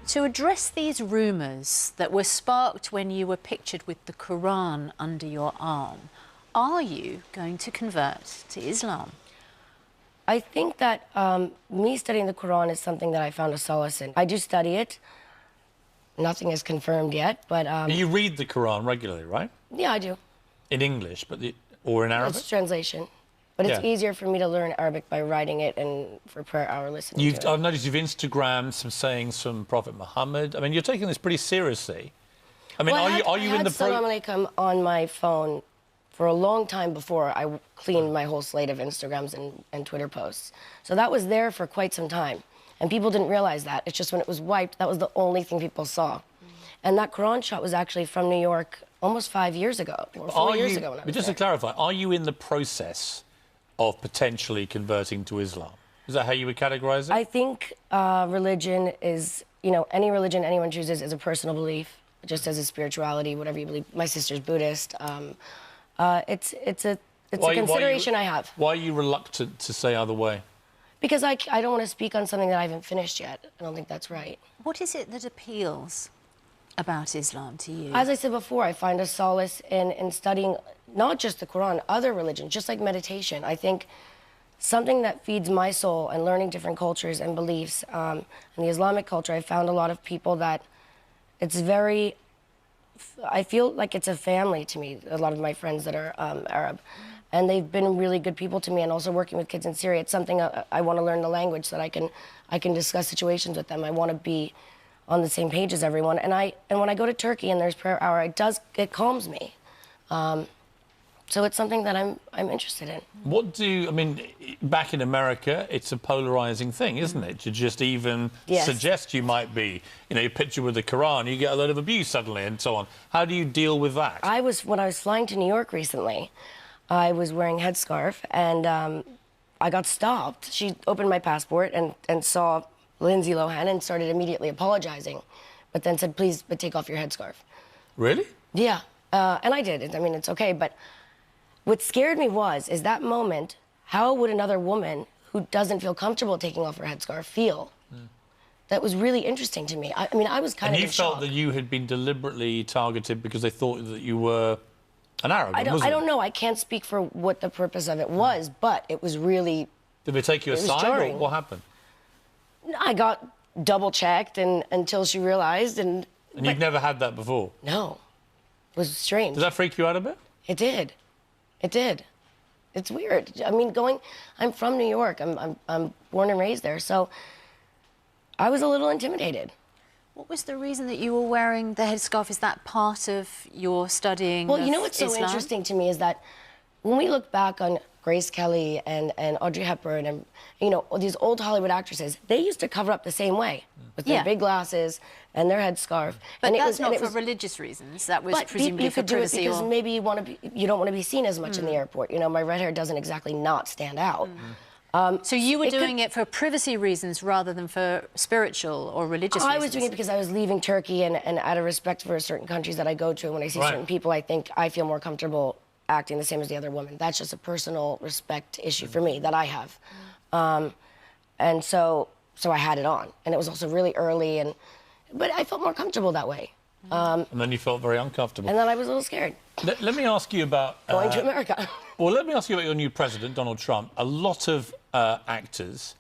To address these rumours that were sparked when you were pictured with the Quran under your arm, are you going to convert to Islam? I think that me studying the Quran is something that I found a solace in. I do study it. Nothing is confirmed yet, but... You read the Quran regularly, right? Yeah, I do. In English, or in Arabic? It's translation. But it's easier for me to learn Arabic by writing it and for prayer hour listening to it. I've noticed you've Instagrammed some sayings from Prophet Muhammad. I mean, you're taking this pretty seriously. I mean, well, are you in the... Salam alaikum on my phone for a long time before I cleaned my whole slate of Instagrams and Twitter posts. So that was there for quite some time. And people didn't realize that. It's just when it was wiped, that was the only thing people saw. And that Quran shot was actually from New York almost 5 years ago, or 4 years ago when I was Just there. to clarify, are you in the process of potentially converting to Islam? Is that how you would categorize it? I think religion is, you know, any religion anyone chooses is a personal belief, just as a spirituality, whatever you believe. My sister's Buddhist. It's a consideration I have. Why are you reluctant to say either way? Because I don't want to speak on something that I haven't finished yet. I don't think that's right. What is it that appeals about Islam to you? As I said before, I find a solace in studying not just the Quran, other religions, just like meditation. I think something that feeds my soul and learning different cultures and beliefs. In the Islamic culture, I found a lot of people that it's very... I feel like it's a family to me, a lot of my friends that are Arab. And they've been really good people to me, and also working with kids in Syria. It's something I want to learn the language so that I can discuss situations with them. I want to be on the same page as everyone. And when I go to Turkey and there's prayer hour, it calms me. So it's something that I'm interested in. I mean, back in America, it's a polarizing thing, isn't it? To just even suggest you might be, you know, you picture with the Quran, you get a lot of abuse suddenly and so on. How do you deal with that? When I was flying to New York recently, I was wearing a headscarf, and I got stopped. She opened my passport and saw Lindsay Lohan and started immediately apologizing, but then said, please, but take off your headscarf. Really? Yeah, and I did. I mean, it's okay, but what scared me is that moment, how would another woman who doesn't feel comfortable taking off her headscarf feel? That was really interesting to me. I mean, I was kind of in shock. And you felt that you had been deliberately targeted because they thought that you were an Arab, a Muslim? I don't know. I can't speak for what the purpose of it was, but it was really... Did they take you aside, or what happened? I got double-checked until she realized, and you've never had that before? No. It was strange. Did that freak you out a bit? It did. It did. It's weird. I mean, I'm from New York. I'm born and raised there, so I was a little intimidated. What was the reason that you were wearing the headscarf? Is that part of your studying Well, you know what's so Islam? interesting to me is that when we look back on Grace Kelly and Audrey Hepburn and, you know, these old Hollywood actresses, they used to cover up the same way with their big glasses and their headscarf. But and that's not for religious reasons. That was presumably for privacy. You could do it because maybe you don't want to be seen as much in the airport. You know, my red hair doesn't exactly not stand out. So you were doing it for privacy reasons rather than for spiritual or religious reasons? I was doing it because I was leaving Turkey and out of respect for certain countries that I go to. When I see certain people, I think I feel more comfortable acting the same as the other women. That's just a personal respect issue for me that I have. And so I had it on. And it was also really early, but I felt more comfortable that way. And then you felt very uncomfortable. And then I was a little scared. Let me ask you about... going to America. Well, let me ask you about your new president, Donald Trump. A lot of actors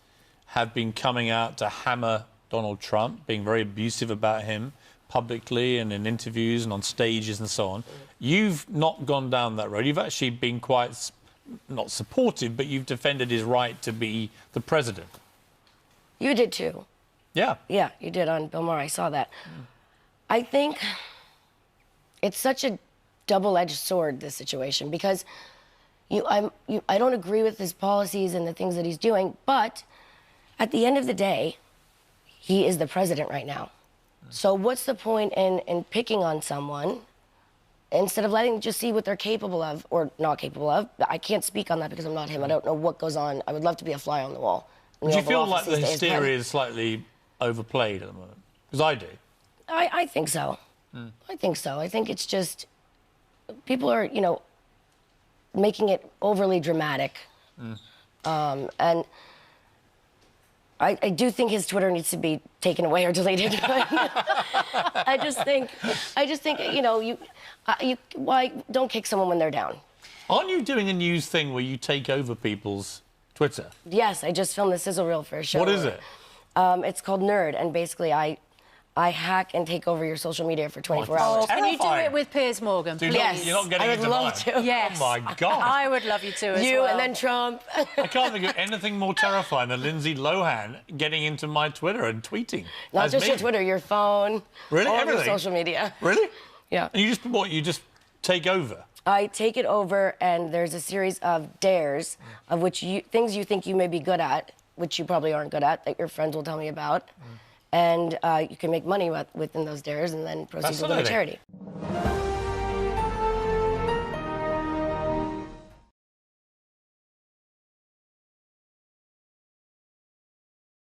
have been coming out to hammer Donald Trump, being very abusive about him publicly and in interviews and on stages and so on. You've not gone down that road. You've actually been quite, not supportive, but you've defended his right to be the president. You did too. Yeah. Yeah, you did on Bill Maher. I saw that. I think it's such a double-edged sword, this situation, because I don't agree with his policies and the things that he's doing, but at the end of the day, he is the president right now. So what's the point in picking on someone instead of letting just see what they're capable of or not capable of? I can't speak on that because I'm not him. I don't know what goes on. I would love to be a fly on the wall. Do you feel like the hysteria is slightly overplayed at the moment? Because I do. I think so. I think so. I think it's just people are, you know, making it overly dramatic. And I do think his Twitter needs to be taken away or deleted. I just think, why don't kick someone when they're down? Aren't you doing a news thing where you take over people's Twitter? Yes, I just filmed the sizzle reel for a show. What is it? It's called Nerd, and basically I hack and take over your social media for 24 hours. Can you do Terrifying. it with Piers Morgan, please? Yes, You're not getting I would into love mine. to. Yes. Oh, my God. I would love you to as You well. and then Trump. I can't think of anything more terrifying than Lindsay Lohan getting into my Twitter and tweeting. Not as just me. your Twitter, your phone. Really? All of your Everything? social media. Really? Yeah. And you just take over? I take it over, and there's a series of dares, of which things you think you may be good at, which you probably aren't good at, that your friends will tell me about. And you can make money within those dares and then proceed to give to Fascinating. charity.